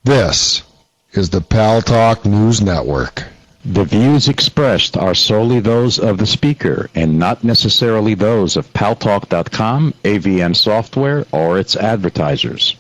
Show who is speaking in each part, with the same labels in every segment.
Speaker 1: This is the Pal Talk News Network.
Speaker 2: The views expressed are solely those of the speaker and not necessarily those of paltalk.com, AVN Software, or its advertisers.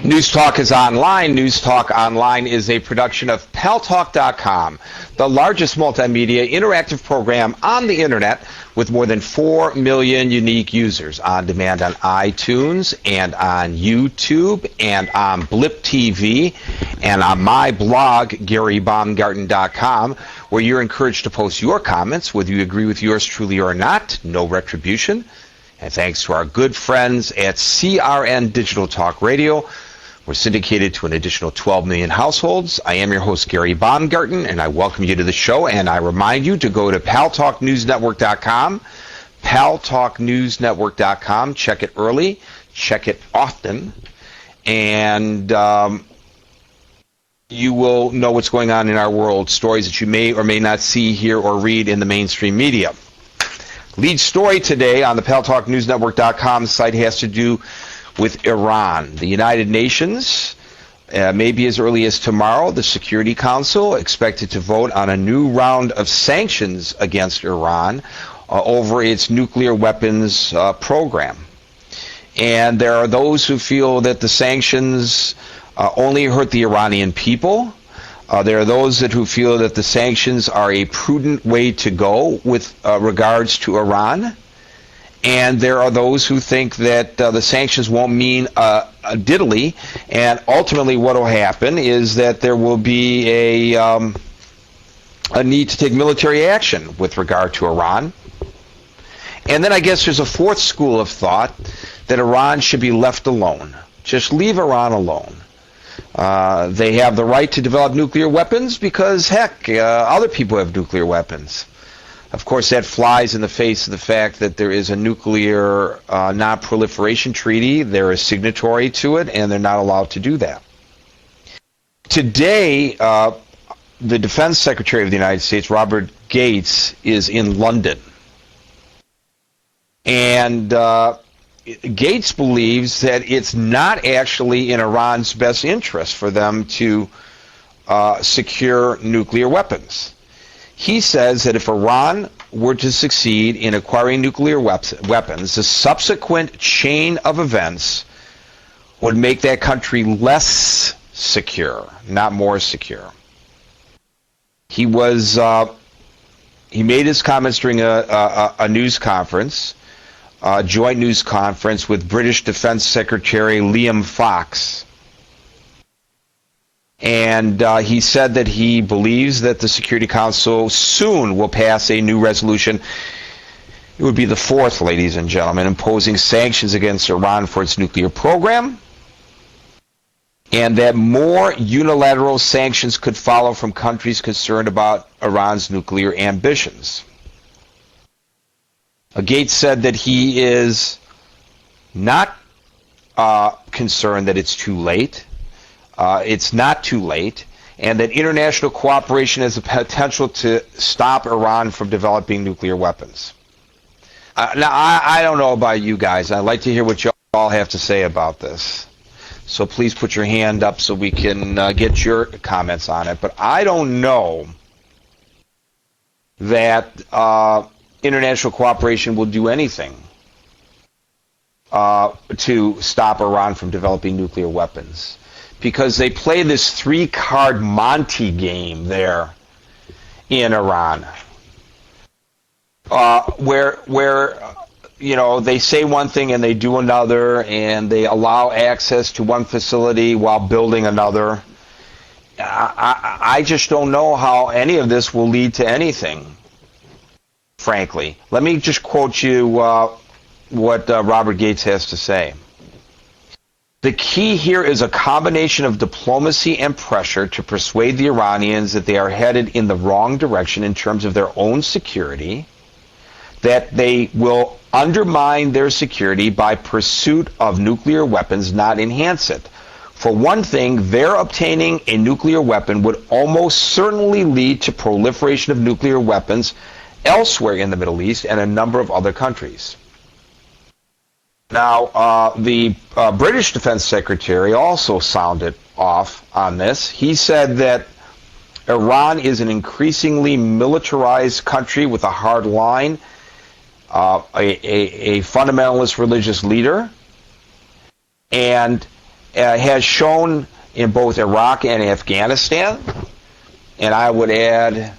Speaker 3: News Talk is online. News Talk Online is a production of paltalk.com, the largest multimedia interactive program on the internet with more than 4 million unique users on demand on iTunes and on YouTube and on Blip TV and on my blog, GaryBaumgarten.com, where you're encouraged to post your comments, whether you agree with yours truly or not. No retribution. And thanks to our good friends at CRN Digital Talk Radio, we're syndicated to an additional 12 million households. I am your host, Gary Baumgarten, and I welcome you to the show. And I remind you to go to paltalknewsnetwork.com, paltalknewsnetwork.com. Check it early, check it often, and you will know what's going on in our world, stories that you may or may not see, hear, or read in the mainstream media. Lead story today on the paltalknewsnetwork.com site has to do with Iran. The United Nations, maybe as early as tomorrow, the Security Council expected to vote on a new round of sanctions against Iran over its nuclear weapons program. And there are those who feel that the sanctions only hurt the Iranian people. There are those who feel that the sanctions are a prudent way to go with regards to Iran. And there are those who think that the sanctions won't mean a diddly, and ultimately what will happen is that there will be a need to take military action with regard to Iran. And then I guess there's a fourth school of thought that Iran should be left alone. Just leave Iran alone. They have the right to develop nuclear weapons because, heck, other people have nuclear weapons. Of course, that flies in the face of the fact that there is a nuclear non-proliferation treaty. They're a signatory to it, and they're not allowed to do that. Today, the Defense Secretary of the United States, Robert Gates, is in London. And Gates believes that it's not actually in Iran's best interest for them to secure nuclear weapons. He says that if Iran were to succeed in acquiring nuclear weapons, the subsequent chain of events would make that country less secure, not more secure. He was he made his comments during a news conference, a joint news conference with British Defense Secretary Liam Fox. And he said that he believes that the Security Council soon will pass a new resolution. It would be the fourth, ladies and gentlemen, imposing sanctions against Iran for its nuclear program, and that more unilateral sanctions could follow from countries concerned about Iran's nuclear ambitions. Gates said that he is not concerned that it's too late. It's not too late, and that international cooperation has the potential to stop Iran from developing nuclear weapons. Now, I don't know about you guys. I'd like to hear what you all have to say about this. So please put your hand up so we can get your comments on it. But I don't know that international cooperation will do anything to stop Iran from developing nuclear weapons, because they play this three-card Monte game there in Iran, where you know, they say one thing and they do another, and they allow access to one facility while building another. I just don't know how any of this will lead to anything, frankly. Let me just quote you what Robert Gates has to say. The key here is a combination of diplomacy and pressure to persuade the Iranians that they are headed in the wrong direction in terms of their own security, that they will undermine their security by pursuit of nuclear weapons, not enhance it. For one thing, their obtaining a nuclear weapon would almost certainly lead to proliferation of nuclear weapons elsewhere in the Middle East and a number of other countries. Now, the British Defense Secretary also sounded off on this. He said that Iran is an increasingly militarized country with a hard line, a fundamentalist religious leader, and has shown in both Iraq and Afghanistan, and I would add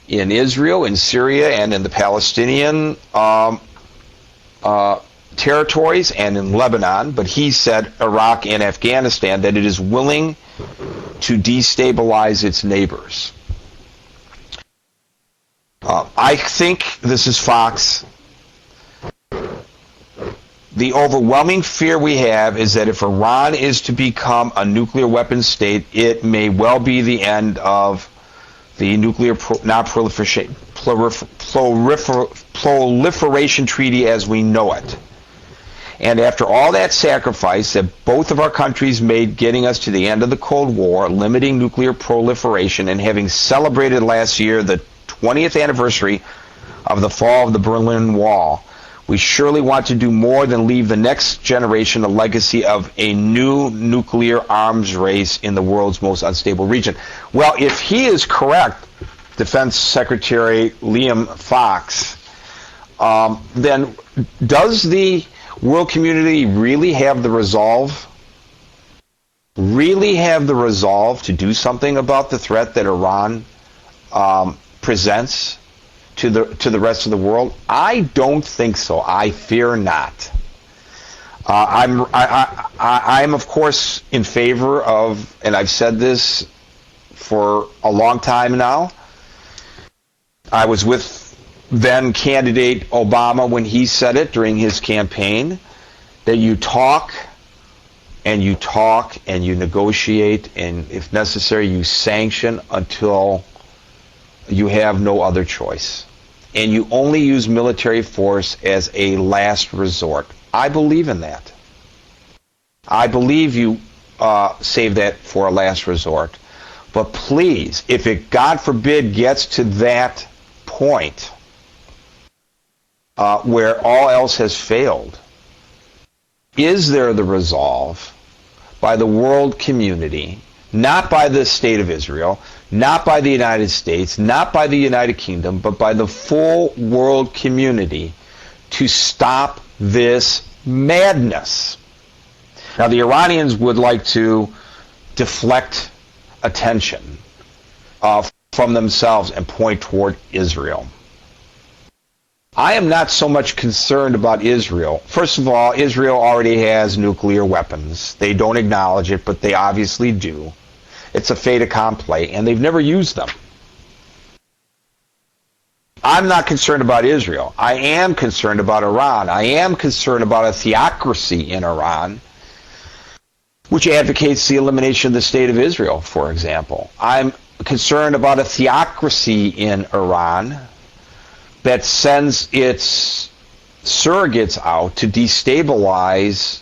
Speaker 3: in Israel, in Syria, and in the Palestinian territories, and in Lebanon, but he said Iraq and Afghanistan, that it is willing to destabilize its neighbors. I think, this is Fox, the overwhelming fear we have is that if Iran is to become a nuclear weapons state, it may well be the end of the nuclear non-proliferation treaty as we know it. And after all that sacrifice that both of our countries made getting us to the end of the Cold War, limiting nuclear proliferation, and having celebrated last year the 20th anniversary of the fall of the Berlin Wall, we surely want to do more than leave the next generation a legacy of a new nuclear arms race in the world's most unstable region. Well, if he is correct, Defense Secretary Liam Fox, then does the world community really have the resolve to do something about the threat that Iran presents to the rest of the world? I don't think so. I fear not. I'm of course in favor of, and I've said this for a long time now. I was with then candidate Obama when he said it during his campaign, that you talk and you talk and you negotiate, and if necessary you sanction until you have no other choice. And you only use military force as a last resort. I believe in that. I believe you save that for a last resort. But please, if it, God forbid, gets to that point where all else has failed, is there the resolve by the world community, not by the state of Israel, not by the United States, not by the United Kingdom, but by the full world community, to stop this madness? Now, the Iranians would like to deflect attention from themselves and point toward Israel. I am not so much concerned about Israel. First of all, Israel already has nuclear weapons. They don't acknowledge it, but they obviously do. It's a fait accompli, and they've never used them. I'm not concerned about Israel. I am concerned about Iran. I am concerned about a theocracy in Iran, which advocates the elimination of the state of Israel, for example. I'm concerned about a theocracy in Iran that sends its surrogates out to destabilize